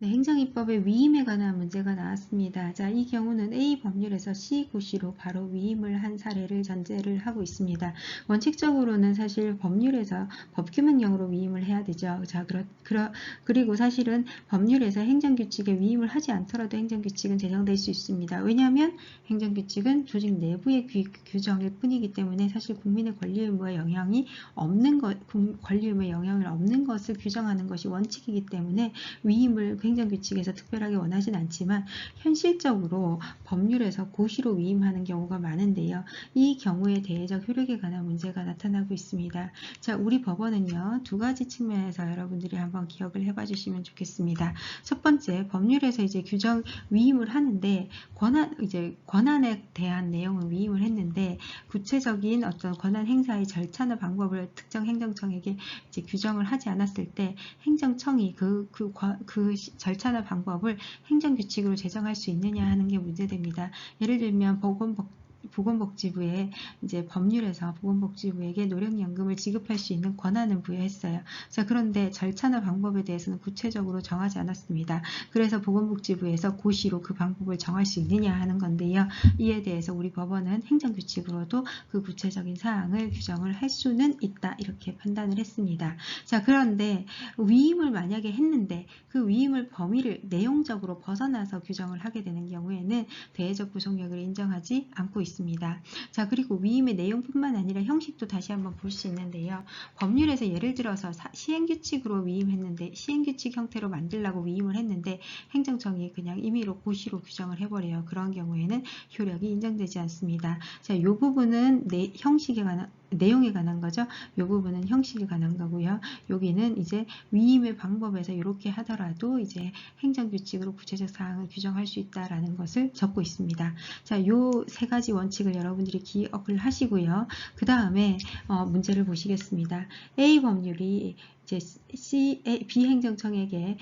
네, 행정입법의 위임에 관한 문제가 나왔습니다. 자, 이 경우는 A 법률에서 C 고시로 바로 위임을 한 사례를 전제를 하고 있습니다. 원칙적으로는 사실 법률에서 법규명령으로 위임을 해야 되죠. 자, 그리고 사실은 법률에서 행정규칙에 위임을 하지 않더라도 행정규칙은 제정될 수 있습니다. 왜냐하면 행정규칙은 조직 내부의 규정일 뿐이기 때문에 사실 국민의 권리의무에 영향이 없는 권리의무에 영향을 없는 것을 규정하는 것이 원칙이기 때문에 위임을 행정규칙에서 특별하게 원하진 않지만 현실적으로 법률에서 고시로 위임하는 경우가 많은데요. 이 경우에 대해적 효력에 관한 문제가 나타나고 있습니다. 자, 우리 법원은요, 두 가지 측면에서 여러분들이 한번 기억을 해봐 주시면 좋겠습니다. 첫 번째, 법률에서 이제 규정 위임을 하는데 권한에 대한 내용을 위임을 했는데 구체적인 어떤 권한 행사의 절차나 방법을 특정 행정청에게 이제 규정을 하지 않았을 때 행정청이 그 절차나 방법을 행정규칙으로 제정할 수 있느냐 하는 게 문제됩니다. 예를 들면 보건복지부에 이제 법률에서 보건복지부에게 노령연금을 지급할 수 있는 권한을 부여했어요. 자, 그런데 절차나 방법에 대해서는 구체적으로 정하지 않았습니다. 그래서 보건복지부에서 고시로 그 방법을 정할 수 있느냐 하는 건데요. 이에 대해서 우리 법원은 행정규칙으로도 그 구체적인 사항을 규정을 할 수는 있다, 이렇게 판단을 했습니다. 자, 그런데 위임을 만약에 했는데 그 위임을 범위를 내용적으로 벗어나서 규정을 하게 되는 경우에는 대외적 구속력을 인정하지 않고 있습니다. 자, 그리고 위임의 내용뿐만 아니라 형식도 다시 한번 볼 수 있는데요. 법률에서 예를 들어서 시행규칙으로 위임했는데 시행규칙 형태로 만들라고 위임을 했는데 행정청이 그냥 임의로 고시로 규정을 해버려요. 그런 경우에는 효력이 인정되지 않습니다. 자, 이 부분은 형식에 관한 내용에 관한 거죠. 이 부분은 형식에 관한 거고요. 여기는 이제 위임의 방법에서 이렇게 하더라도 이제 행정규칙으로 구체적 사항을 규정할 수 있다라는 것을 적고 있습니다. 자, 요 세 가지 원칙을 여러분들이 기억을 하시고요. 그 다음에 문제를 보시겠습니다. A 법률이 이제 B 행정청에게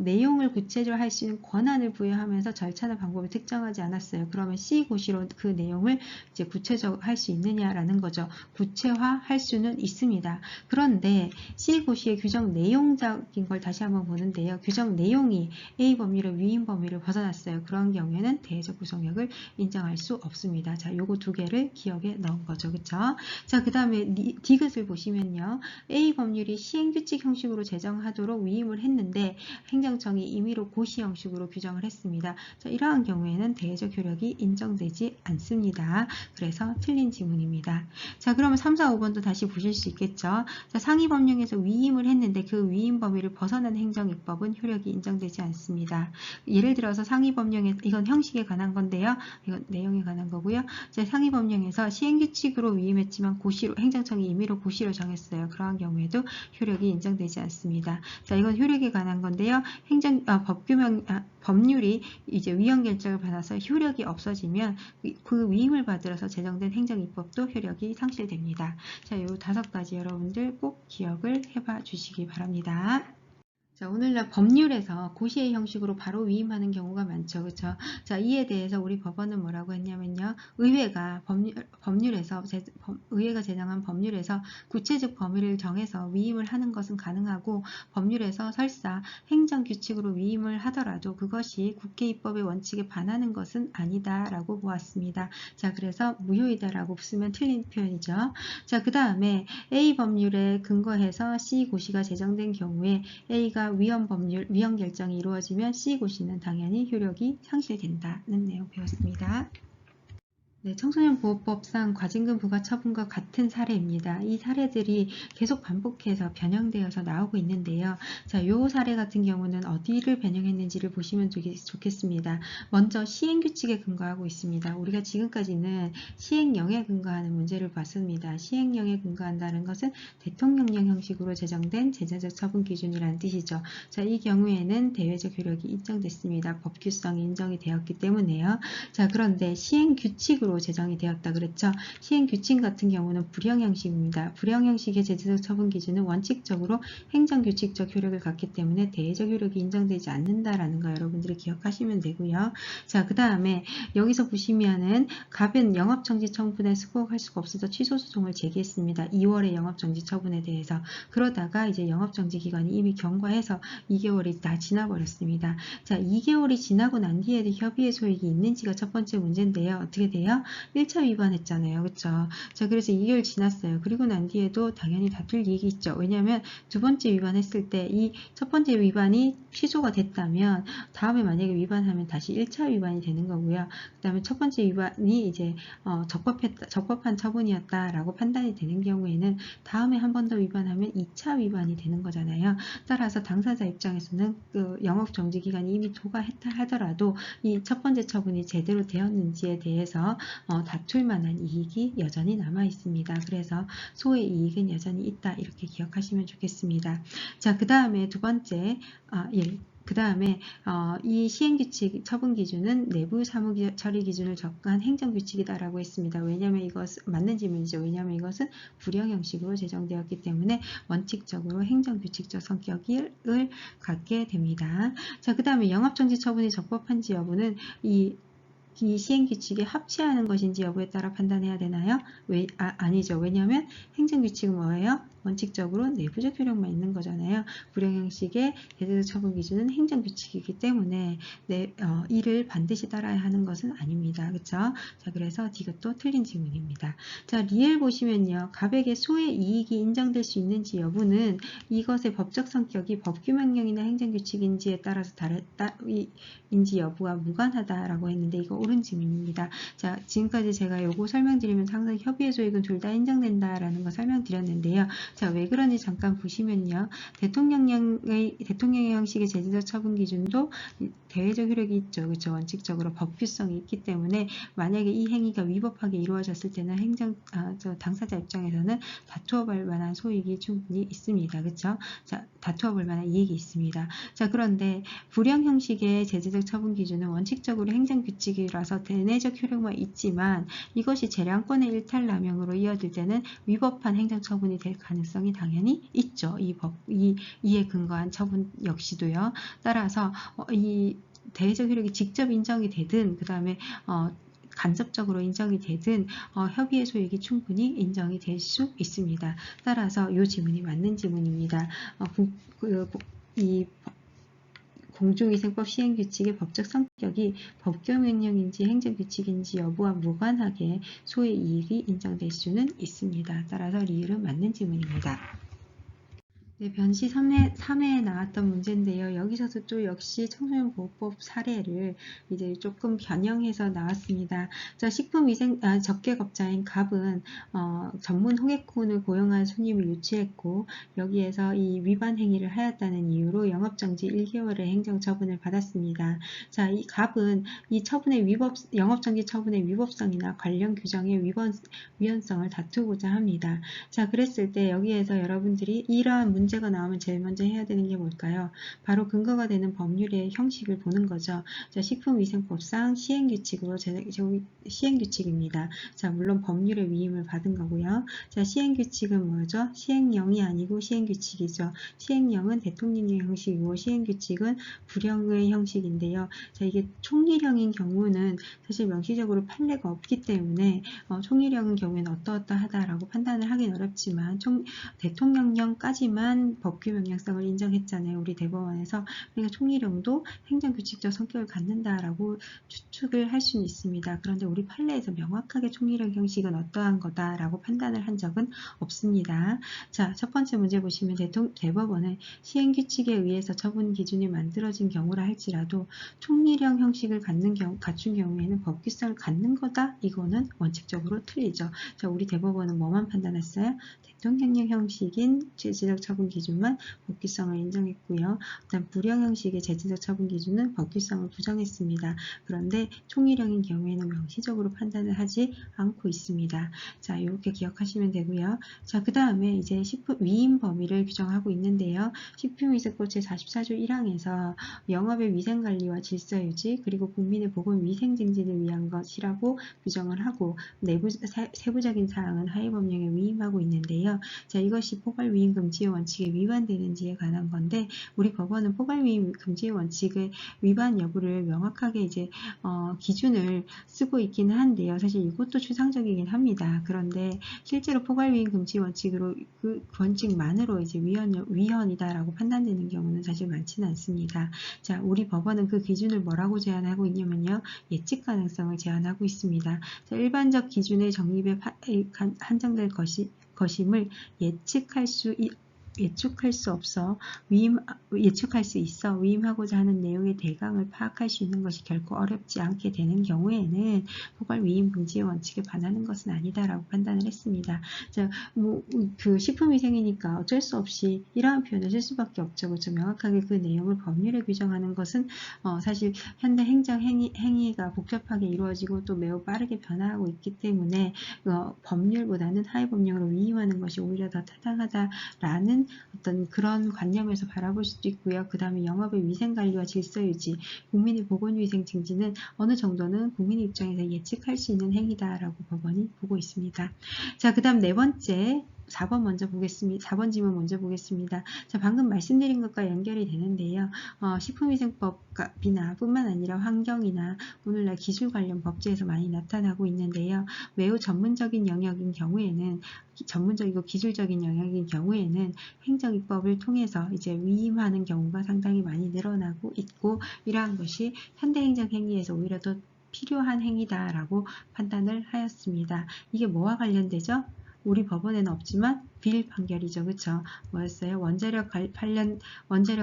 내용을 구체적으로 할 수 있는 권한을 부여하면서 절차나 방법을 특정하지 않았어요. 그러면 C 고시로 그 내용을 이제 구체적으로 할 수 있느냐라는 거죠. 구체화할 수는 있습니다. 그런데 C 고시의 규정 내용적인 걸 다시 한번 보는데요. 규정 내용이 A 법률의 위임 범위를 벗어났어요. 그런 경우에는 대외적 구속력을 인정할 수 없습니다. 자, 요거 두 개를 기억에 넣은 거죠. 그쵸? 자, 그 다음에 디귿을 보시면요. A 법률이 시행규칙 형식으로 제정하도록 위임을 했는데 행정청이 임의로 고시 형식으로 규정을 했습니다. 자, 이러한 경우에는 대외적 효력이 인정되지 않습니다. 그래서 틀린 지문입니다. 자, 그러면 3, 4, 5번도 다시 보실 수 있겠죠. 자, 상위법령에서 위임을 했는데 그 위임 범위를 벗어난 행정입법은 효력이 인정되지 않습니다. 예를 들어서 상위법령에 이건 형식에 관한 건데요. 이건 내용에 관한 거고요. 자, 상위법령에서 시행규칙으로 위임했지만 고시로 행정청이 임의로 고시로 정했어요. 그러한 경우에도 효력이 인정되지 않습니다. 자, 이건 효력에 관한 건데요. 법률이 이제 위헌 결정을 받아서 효력이 없어지면 그 위임을 받으러서 제정된 행정입법도 효력이 상실됩니다. 자, 이 5가지 여러분들 꼭 기억을 해봐 주시기 바랍니다. 자, 오늘날 법률에서 고시의 형식으로 바로 위임하는 경우가 많죠. 그렇죠? 자, 이에 대해서 우리 법원은 뭐라고 했냐면요. 의회가 제정한 법률에서 구체적 범위를 정해서 위임을 하는 것은 가능하고 법률에서 설사 행정규칙으로 위임을 하더라도 그것이 국회 입법의 원칙에 반하는 것은 아니다라고 보았습니다. 자, 그래서 무효이다라고 쓰면 틀린 표현이죠. 자, 그 다음에 A 법률에 근거해서 C 고시가 제정된 경우에 A가 위헌 결정이 이루어지면 C 고시는 당연히 효력이 상실된다는 내용 배웠습니다. 네, 청소년보호법상 과징금 부과 처분과 같은 사례입니다. 이 사례들이 계속 반복해서 변형되어서 나오고 있는데요. 자, 요 사례 같은 경우는 어디를 변형했는지를 보시면 좋겠습니다. 먼저 시행규칙에 근거하고 있습니다. 우리가 지금까지는 시행령에 근거하는 문제를 봤습니다. 시행령에 근거한다는 것은 대통령령 형식으로 제정된 제재적 처분 기준이라는 뜻이죠. 자, 이 경우에는 대외적 효력이 인정됐습니다. 법규성이 인정이 되었기 때문에요. 자, 그런데 시행규칙으로 형식으로 제정이 되었다 그랬죠. 시행규칙 같은 경우는 불형형식입니다. 불형형식의 제재적 처분 기준은 원칙적으로 행정규칙적 효력을 갖기 때문에 대외적 효력이 인정되지 않는다라는 거 여러분들이 기억하시면 되고요. 자, 그 다음에 여기서 보시면은 갑은 영업정지 처분에 수긍할 수가 없어서 취소 소송을 제기했습니다. 2월에 영업정지 처분에 대해서. 그러다가 이제 영업정지 기간이 이미 경과해서 2개월이 다 지나버렸습니다. 자, 2개월이 지나고 난 뒤에도 협의의 소익이 있는지가 첫 번째 문제인데요. 어떻게 돼요? 1차 위반했잖아요. 그쵸? 자, 그래서 2개월 지났어요. 그리고 난 뒤에도 당연히 다툴 이익이 있죠. 왜냐하면 두 번째 위반했을 때 이 첫 번째 위반이 취소가 됐다면 다음에 만약에 위반하면 다시 1차 위반이 되는 거고요. 그 다음에 첫 번째 위반이 이제 적법한 처분이었다라고 판단이 되는 경우에는 다음에 한 번 더 위반하면 2차 위반이 되는 거잖아요. 따라서 당사자 입장에서는 그 영업정지 기간이 이미 도과했다 하더라도 이 첫 번째 처분이 제대로 되었는지에 대해서 다툴 만한 이익이 여전히 남아 있습니다. 그래서 소의 이익은 여전히 있다 이렇게 기억하시면 좋겠습니다. 자, 그 다음에 두 번째 그 다음에 이 시행규칙 처분 기준은 내부 사무 처리 기준을 적합한 행정규칙이다라고 했습니다. 왜냐하면 이것은 맞는 질문이죠. 왜냐하면 이것은 불형 형식으로 제정되었기 때문에 원칙적으로 행정규칙적 성격을 갖게 됩니다. 자, 그 다음에 영업정지 처분이 적법한지 여부는 이 시행규칙에 합치하는 것인지 여부에 따라 판단해야 되나요? 아니죠. 왜냐하면 행정규칙은 뭐예요? 원칙적으로 내부적 효력만 있는 거잖아요. 불형형식의 제재적 처분 기준은 행정규칙이기 때문에 이를 반드시 따라야 하는 것은 아닙니다. 그렇죠? 자, 그래서 이것도 틀린 질문입니다. 자, 리엘 보시면요. 갑에게 소의 이익이 인정될 수 있는지 여부는 이것의 법적 성격이 법규명령이나 행정규칙인지에 따라서 인지 여부와 무관하다라고 했는데 이거 옳은 질문입니다. 자, 지금까지 제가 요거 설명드리면서 항상 협의의 소익은 둘 다 인정된다라는 거 설명드렸는데요. 자, 왜 그런지 잠깐 보시면요. 대통령의 형식의 제재적 처분 기준도 대외적 효력이 있죠. 그렇죠? 원칙적으로 법규성이 있기 때문에 만약에 이 행위가 위법하게 이루어졌을 때는 당사자 입장에서는 다투어 볼 만한 소익이 충분히 있습니다. 그렇죠? 자, 다투어 볼 만한 이익이 있습니다. 자, 그런데 불형 형식의 제재적 처분 기준은 원칙적으로 행정규칙이라서 대내적 효력만 있지만 이것이 재량권의 일탈남용으로 이어질 때는 위법한 행정처분이 될 가능성이 당연히 있죠. 이에 근거한 처분 역시도요. 따라서 이 대외적 효력이 직접 인정이 되든 그 다음에 간접적으로 인정이 되든 협의의 소익이 충분히 인정이 될 수 있습니다. 따라서 이 질문이 맞는 질문입니다. 이 공중위생법 시행규칙의 법적 성격이 법규명령인지 행정규칙인지 여부와 무관하게 소의 이익이 인정될 수는 있습니다. 따라서 리을은 맞는 질문입니다. 네, 변시 3회에 나왔던 문제인데요. 여기서도 또 역시 청소년보호법 사례를 이제 조금 변형해서 나왔습니다. 자, 적개업자인 갑은 전문 호객꾼을 고용한 손님을 유치했고 여기에서 이 위반 행위를 하였다는 이유로 영업정지 1개월의 행정처분을 받았습니다. 자, 이 갑은 이 영업정지 처분의 위법성이나 관련 규정의 위헌성을 다투고자 합니다. 자, 그랬을 때 여기에서 여러분들이 이러한 문제가 나오면 제일 먼저 해야 되는 게 뭘까요? 바로 근거가 되는 법률의 형식을 보는 거죠. 자, 식품위생법상 시행규칙으로 시행규칙입니다. 자, 물론 법률의 위임을 받은 거고요. 자, 시행규칙은 뭐죠? 시행령이 아니고 시행규칙이죠. 시행령은 대통령의 형식이고 시행규칙은 불형의 형식인데요. 자, 이게 총리령인 경우는 사실 명시적으로 판례가 없기 때문에 총리령인 경우에는 어떠하다라고 판단을 하긴 어렵지만 대통령령까지만 법규 명령성을 인정했잖아요. 우리 대법원에서. 그러니까 총리령도 행정규칙적 성격을 갖는다라고 추측을 할 수는 있습니다. 그런데 우리 판례에서 명확하게 총리령 형식은 어떠한 거다라고 판단을 한 적은 없습니다. 자, 첫 번째 문제 보시면 대법원은 시행규칙에 의해서 처분 기준이 만들어진 경우라 할지라도 총리령 형식을 갖춘 경우에는 법규성을 갖는 거다? 이거는 원칙적으로 틀리죠. 자, 우리 대법원은 뭐만 판단했어요? 대통령령 형식인 제재적 처분 처분 기준만 법규성을 인정했고요. 그다음 불이행 형식의 제재적 처분 기준은 법규성을 부정했습니다. 그런데 총일형인 경우에는 명시적으로 판단을 하지 않고 있습니다. 자, 이렇게 기억하시면 되고요. 자, 그 다음에 이제 위임 범위를 규정하고 있는데요. 식품위생법 제44조 1항에서 영업의 위생관리와 질서유지 그리고 국민의 보건 위생증진을 위한 것이라고 규정을 하고 세부적인 사항은 하위법령에 위임하고 있는데요. 자, 이것이 포괄위임 금지의 원칙에 위반되는지에 관한 건데 우리 법원은 포괄위임 금지의 원칙의 위반 여부를 명확하게 이제 기준을 쓰고 있기는 한데요. 사실 이것도 추상적이긴 합니다. 그런데 실제로 포괄위임 금지 원칙으로 그 원칙만으로 이제 위헌이다라고 판단되는 경우는 사실 많지는 않습니다. 자, 우리 법원은 그 기준을 뭐라고 제한하고 있냐면요. 예측 가능성을 제한하고 있습니다. 자, 일반적 기준의 정립에 한정될 것임을 예측할 수 있어 위임하고자 하는 내용의 대강을 파악할 수 있는 것이 결코 어렵지 않게 되는 경우에는 포괄 위임 금지의 원칙에 반하는 것은 아니다라고 판단을 했습니다. 자, 그 식품위생이니까 어쩔 수 없이 이러한 표현을 쓸 수밖에 없죠. 그렇죠? 명확하게 그 내용을 법률에 규정하는 것은 사실 현대 행정 행위가 복잡하게 이루어지고 또 매우 빠르게 변화하고 있기 때문에 법률보다는 하위법령으로 위임하는 것이 오히려 더 타당하다라는 어떤 그런 관념에서 바라볼 수도 있고요. 그 다음에 영업의 위생관리와 질서유지, 국민의 보건위생 증진은 어느 정도는 국민의 입장에서 예측할 수 있는 행위다라고 법원이 보고 있습니다. 자, 그 다음 네 번째 4번 먼저 보겠습니다. 4번 지문 먼저 보겠습니다. 자, 방금 말씀드린 것과 연결이 되는데요. 식품위생법이나 뿐만 아니라 환경이나 오늘날 기술 관련 법제에서 많이 나타나고 있는데요. 매우 전문적인 영역인 경우에는 전문적이고 기술적인 영역인 경우에는 행정입법을 통해서 이제 위임하는 경우가 상당히 많이 늘어나고 있고 이러한 것이 현대행정행위에서 오히려 더 필요한 행위다라고 판단을 하였습니다. 이게 뭐와 관련되죠? 우리 법원에는 없지만 비일 판결이죠. 그쵸? 뭐였어요? 원자력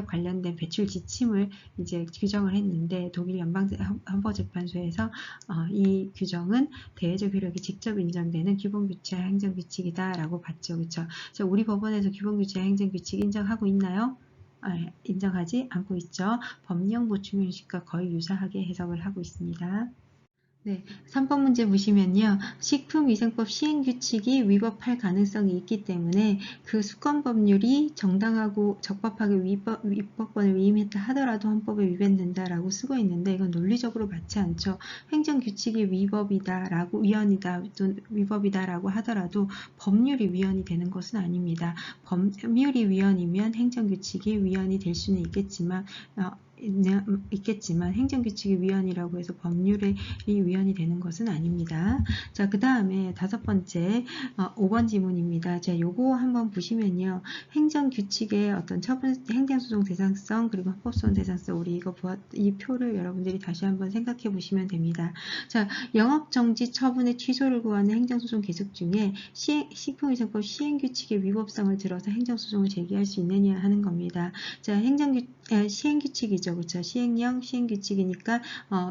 관련된 배출 지침을 이제 규정을 했는데 독일 연방헌법재판소에서 이 규정은 대외적 효력이 직접 인정되는 기본규칙 행정규칙이다라고 봤죠. 그쵸? 우리 법원에서 기본규칙 행정규칙 인정하고 있나요? 인정하지 않고 있죠. 법령 보충 형식과 거의 유사하게 해석을 하고 있습니다. 네, 3번 문제 보시면요. 식품위생법 시행규칙이 위법할 가능성이 있기 때문에 그 수권법률이 정당하고 적법하게 위법권을 위임했다 하더라도 헌법에 위반된다라고 쓰고 있는데 이건 논리적으로 맞지 않죠. 행정규칙이 위법이다라고 하더라도 법률이 위헌이 되는 것은 아닙니다. 법률이 위헌이면 행정규칙이 위헌이 될 수는 있겠지만 행정규칙이 위헌이라고 해서 법률이 위헌이 되는 것은 아닙니다. 자, 그 다음에 5번째 5번 지문입니다. 자, 요거 한번 보시면요. 행정규칙의 어떤 행정소송 대상성 그리고 헌법소원 대상성 우리 이 표를 여러분들이 다시 한번 생각해 보시면 됩니다. 자, 영업정지 처분의 취소를 구하는 행정소송 계속 중에 식품위생법 시행규칙의 위법성을 들어서 행정소송을 제기할 수 있느냐 하는 겁니다. 자, 시행규칙이죠. 그렇죠? 시행규칙이니까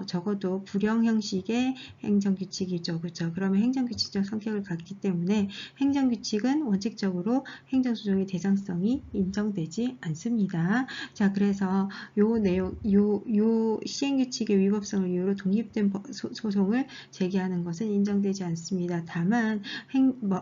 적어도 불영 형식의 행정규칙이죠. 그렇죠? 그러면 행정규칙적 성격을 갖기 때문에 행정규칙은 원칙적으로 행정소송의 대상성이 인정되지 않습니다. 자, 그래서 요 시행규칙의 위법성을 이유로 독립된 소송을 제기하는 것은 인정되지 않습니다. 다만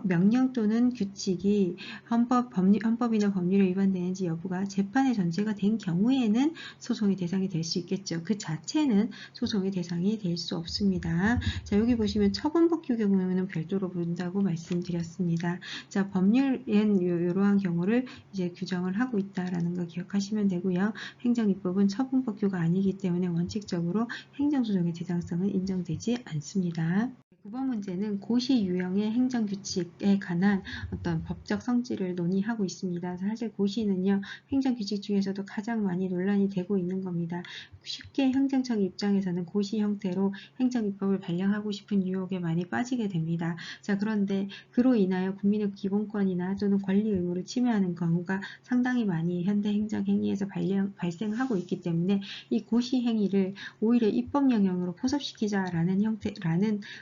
명령 또는 규칙이 헌법이나 법률에 위반되는지 여부가 재판의 전제가 된 경우에는 소송의 대상이 될 수 있겠죠. 그 자체는 소송의 대상이 될 수 없습니다. 자, 여기 보시면 처분법규 경우에는 별도로 본다고 말씀드렸습니다. 자, 법률엔 이러한 경우를 이제 규정을 하고 있다라는 거 기억하시면 되고요. 행정입법은 처분법규가 아니기 때문에 원칙적으로 행정소송의 대상성은 인정되지 않습니다. 9번 문제는 고시 유형의 행정규칙에 관한 어떤 법적 성질을 논의하고 있습니다. 사실 고시는요, 행정규칙 중에서도 가장 많이 논란이 되고 있는 겁니다. 쉽게 행정청 입장에서는 고시 형태로 행정입법을 발령하고 싶은 유혹에 많이 빠지게 됩니다. 자, 그런데 그로 인하여 국민의 기본권이나 또는 권리 의무를 침해하는 경우가 상당히 많이 현대 행정행위에서 발생하고 있기 때문에 이 고시 행위를 오히려 입법 영역으로 포섭시키자라는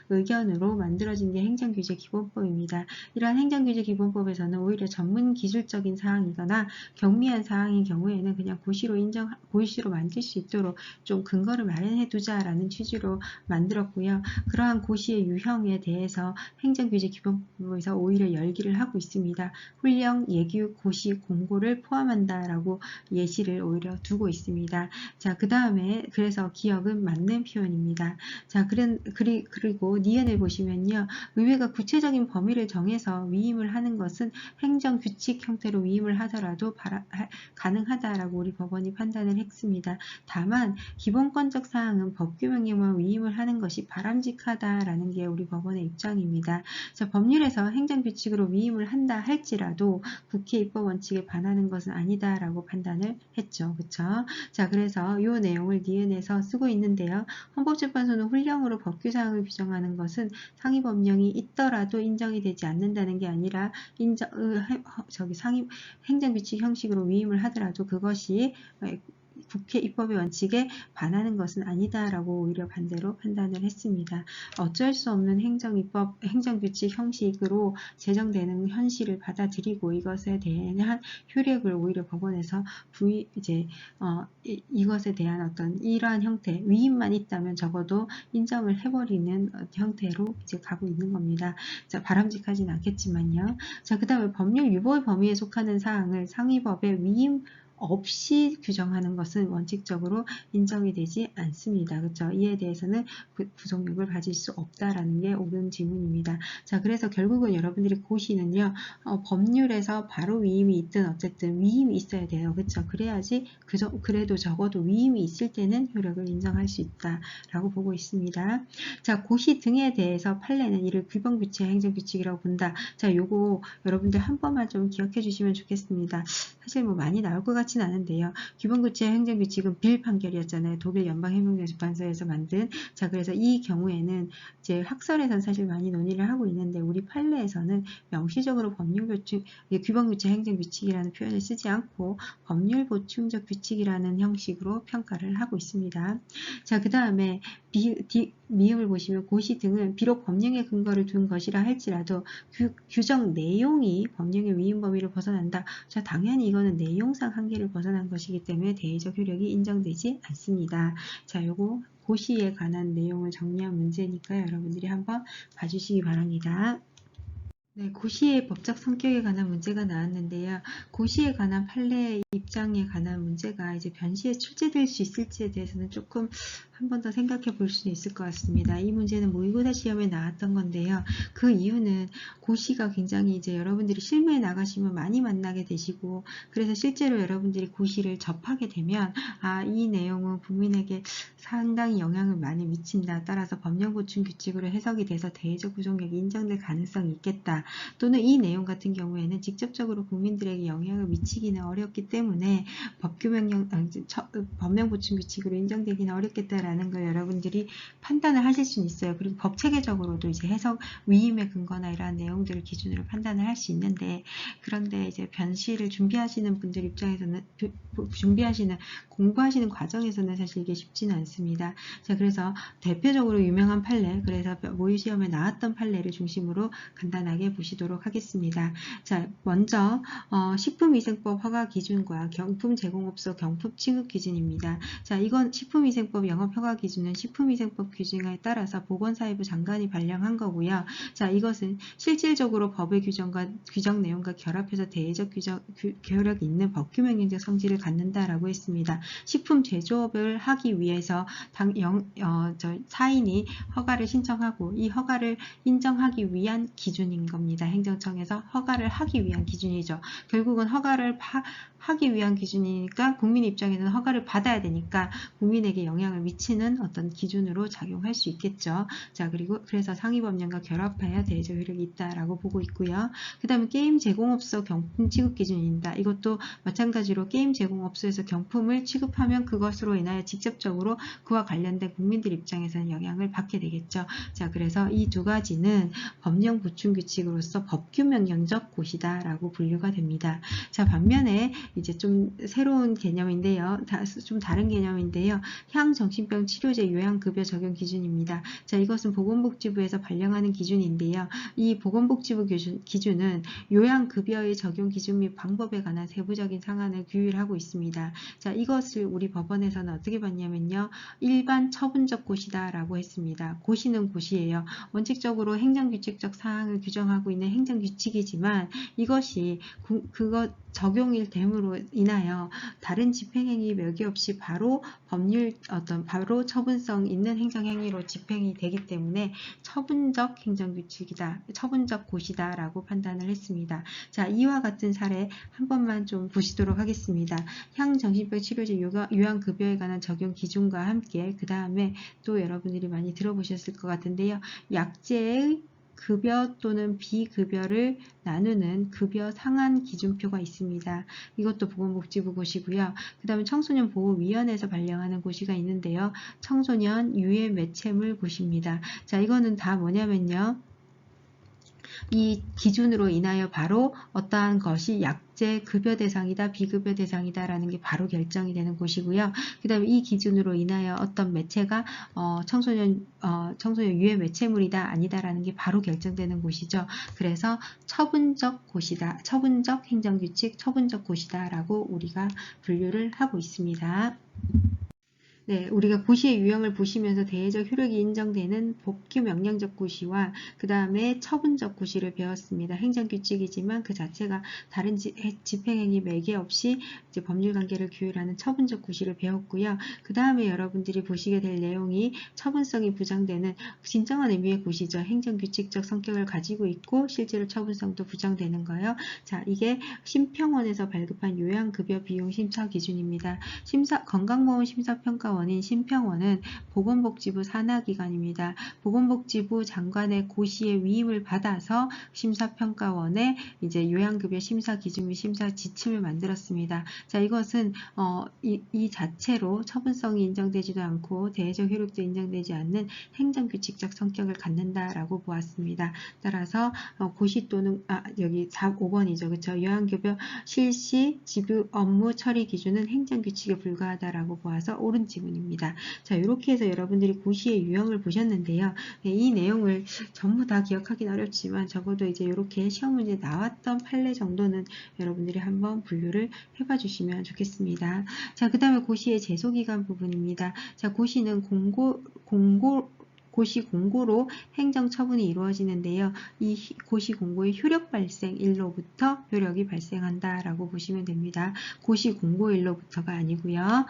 의견 이전으로 만들어진 게 행정규제기본법입니다. 이러한 행정규제기본법에서는 오히려 전문 기술적인 사항이거나 경미한 사항인 경우에는 그냥 고시로 만들 수 있도록 좀 근거를 마련해 두자라는 취지로 만들었고요. 그러한 고시의 유형에 대해서 행정규제기본법에서 오히려 열기를 하고 있습니다. 훈령, 예교육, 고시, 공고를 포함한다라고 예시를 오히려 두고 있습니다. 자, 그 다음에 그래서 기억은 맞는 표현입니다. 자, 그리고 니은을 보시면요. 의회가 구체적인 범위를 정해서 위임을 하는 것은 행정규칙 형태로 위임을 하더라도 가능하다라고 우리 법원이 판단을 했습니다. 다만 기본권적 사항은 법규명령만 위임을 하는 것이 바람직하다라는 게 우리 법원의 입장입니다. 자, 법률에서 행정규칙으로 위임을 한다 할지라도 국회 입법 원칙에 반하는 것은 아니다라고 판단을 했죠. 그쵸? 자, 그래서 이 내용을 니은에서 쓰고 있는데요. 헌법재판소는 훈령으로 법규사항을 규정하는 것은 상위법령이 있더라도 인정이 되지 않는다는 게 아니라 행정규칙 형식으로 위임을 하더라도 그것이 국회 입법의 원칙에 반하는 것은 아니다라고 오히려 반대로 판단을 했습니다. 어쩔 수 없는 행정규칙 형식으로 제정되는 현실을 받아들이고 이것에 대한 효력을 오히려 법원에서 이것에 대한 어떤 이러한 형태, 위임만 있다면 적어도 인정을 해버리는 형태로 이제 가고 있는 겁니다. 자, 바람직하진 않겠지만요. 자, 그 다음에 법률 유보의 범위에 속하는 사항을 상위법의 위임 없이 규정하는 것은 원칙적으로 인정이 되지 않습니다. 그렇죠? 이에 대해서는 부속력을 가질 수 없다라는 게 옳은 질문입니다. 자, 그래서 결국은 여러분들이 고시는요, 법률에서 바로 위임이 있든 어쨌든 위임이 있어야 돼요. 그렇죠? 그래야지 그래도 적어도 위임이 있을 때는 효력을 인정할 수 있다라고 보고 있습니다. 자, 고시 등에 대해서 판례는 이를 규범규칙, 행정규칙이라고 본다. 자, 요거 여러분들 한 번만 좀 기억해 주시면 좋겠습니다. 사실 뭐 많이 나올 것 같지는 않은데요. 기본규칙 행정규칙은 빌 판결이었잖아요. 독일 연방해명재판소에서 만든. 자, 그래서 이 경우에는 이제 학설에서는 사실 많이 논의를 하고 있는데 우리 판례에서는 명시적으로 규범규칙 행정규칙이라는 표현을 쓰지 않고 법률보충적 규칙이라는 형식으로 평가를 하고 있습니다. 자, 그 다음에 미음을 보시면 고시 등은 비록 법령의 근거를 둔 것이라 할지라도 규정 내용이 법령의 위임 범위를 벗어난다. 자, 당연히 이거는 내용상 한계를 벗어난 것이기 때문에 대의적 효력이 인정되지 않습니다. 자, 요거 고시에 관한 내용을 정리한 문제니까 여러분들이 한번 봐주시기 바랍니다. 네, 고시의 법적 성격에 관한 문제가 나왔는데요. 고시에 관한 판례 입장에 관한 문제가 이제 변시에 출제될 수 있을지에 대해서는 조금 한 번 더 생각해 볼 수 있을 것 같습니다. 이 문제는 모의고사 시험에 나왔던 건데요. 그 이유는 고시가 굉장히 이제 여러분들이 실무에 나가시면 많이 만나게 되시고 그래서 실제로 여러분들이 고시를 접하게 되면 이 내용은 국민에게 상당히 영향을 많이 미친다. 따라서 법령보충 규칙으로 해석이 돼서 대의적 부속력이 인정될 가능성이 있겠다. 또는 이 내용 같은 경우에는 직접적으로 국민들에게 영향을 미치기는 어렵기 때문에 법령보충 규칙으로 인정되기는 어렵겠다라는 걸 여러분들이 판단을 하실 수는 있어요. 그리고 법 체계적으로도 이제 해석 위임의 근거나 이러한 내용들을 기준으로 판단을 할 수 있는데 그런데 이제 변시를 준비하시는 분들 입장에서는 공부하시는 과정에서는 사실 이게 쉽지는 않습니다. 자, 그래서 대표적으로 유명한 판례, 그래서 모의시험에 나왔던 판례를 중심으로 간단하게 보시도록 하겠습니다. 자, 먼저 식품위생법 허가 기준과 경품 제공업소 경품 취급 기준입니다. 자, 이건 식품위생법 영업허가 기준은 식품위생법 규정에 따라서 보건사회부 장관이 발령한 거고요. 자, 이것은 실질적으로 법의 규정 내용과 결합해서 대외적 효력이 있는 법규명령적 성질을 갖는다라고 했습니다. 식품 제조업을 하기 위해서 사인이 허가를 신청하고 이 허가를 인정하기 위한 기준인 겁니다. 행정청에서 허가를 하기 위한 기준이죠. 결국은 허가를 하기 위한 기준이니까 국민 입장에서는 허가를 받아야 되니까 국민에게 영향을 미치는 어떤 기준으로 작용할 수 있겠죠. 자, 그리고 그래서 상위법령과 결합하여 대외적 효력이 있다라고 보고 있고요. 그 다음에 게임 제공업소 경품 취급 기준입니다. 이것도 마찬가지로 게임 제공업소에서 경품을 취급하면 그것으로 인하여 직접적으로 그와 관련된 국민들 입장에서는 영향을 받게 되겠죠. 자, 그래서 이 두 가지는 법령 보충 규칙으로서 법규 명령적 고시다 라고 분류가 됩니다. 자, 반면에 이제 좀 새로운 개념인데요. 좀 다른 개념인데요. 향정신병 치료제 요양급여 적용 기준입니다. 자, 이것은 보건복지부에서 발령하는 기준인데요. 이 보건복지부 기준은 요양급여의 적용 기준 및 방법에 관한 세부적인 사항을 규율하고 있습니다. 자, 이것을 우리 법원에서는 어떻게 봤냐면요. 일반 처분적 고시다 라고 했습니다. 고시는 고시예요. 원칙적으로 행정규칙적 사항을 규정하고 있는 행정규칙이지만 이것이 그것 적용일 됨으로 인하여 다른 집행행위 명기 없이 바로 법률 바로 처분성 있는 행정행위로 집행이 되기 때문에 처분적 행정규칙이다, 처분적 고시다 라고 판단을 했습니다. 자, 이와 같은 사례 한 번만 좀 보시도록 하겠습니다. 향정신병 치료제 요양급여에 관한 적용 기준과 함께 그 다음에 또 여러분들이 많이 들어보셨을 것 같은데요. 약제의 급여 또는 비급여를 나누는 급여 상한 기준표가 있습니다. 이것도 보건복지부 고시고요. 그 다음에 청소년보호위원회에서 발령하는 고시가 있는데요. 청소년 유해 매체물 고시입니다. 자, 이거는 다 뭐냐면요. 이 기준으로 인하여 바로 어떠한 것이 약제 급여 대상이다, 비급여 대상이다 라는 게 바로 결정이 되는 곳이고요. 그 다음에 이 기준으로 인하여 어떤 매체가 청소년 유해 매체물이다, 아니다 라는 게 바로 결정되는 곳이죠. 그래서 처분적 고시다, 처분적 행정규칙, 처분적 고시다 라고 우리가 분류를 하고 있습니다. 네, 우리가 고시의 유형을 보시면서 대외적 효력이 인정되는 법규 명령적 고시와 그 다음에 처분적 고시를 배웠습니다. 행정규칙이지만 그 자체가 다른 집행행위 매개 없이 이제 법률관계를 규율하는 처분적 고시를 배웠고요. 그 다음에 여러분들이 보시게 될 내용이 처분성이 부정되는 진정한 의미의 고시죠. 행정규칙적 성격을 가지고 있고 실제로 처분성도 부정되는 거예요. 자, 이게 심평원에서 발급한 요양급여 비용 심사 기준입니다. 건강보험 심사평가원인 심평원은 보건복지부 산하기관입니다. 보건복지부 장관의 고시의 위임을 받아서 심사평가원에 이제 요양급여 심사 기준 및 심사 지침을 만들었습니다. 자, 이것은 이 자체로 처분성이 인정되지도 않고 대외적 효력도 인정되지 않는 행정규칙적 성격을 갖는다라고 보았습니다. 따라서 고시 또는 여기 5번이죠. 그렇죠? 요양급여 실시 지급 업무 처리 기준은 행정규칙에 불과하다라고 보아서 옳은 지문입니다. 자, 이렇게 해서 여러분들이 고시의 유형을 보셨는데요. 네, 이 내용을 전부 다 기억하기는 어렵지만 적어도 이제 이렇게 시험 문제 나왔던 판례 정도는 여러분들이 한번 분류를 해봐 주시면 좋겠습니다. 자, 그 다음에 고시의 제소기간 부분입니다. 자, 고시는 고시 공고로 행정처분이 이루어지는데요. 이 고시 공고의 효력 발생일로부터 효력이 발생한다라고 보시면 됩니다. 고시 공고일로부터가 아니고요.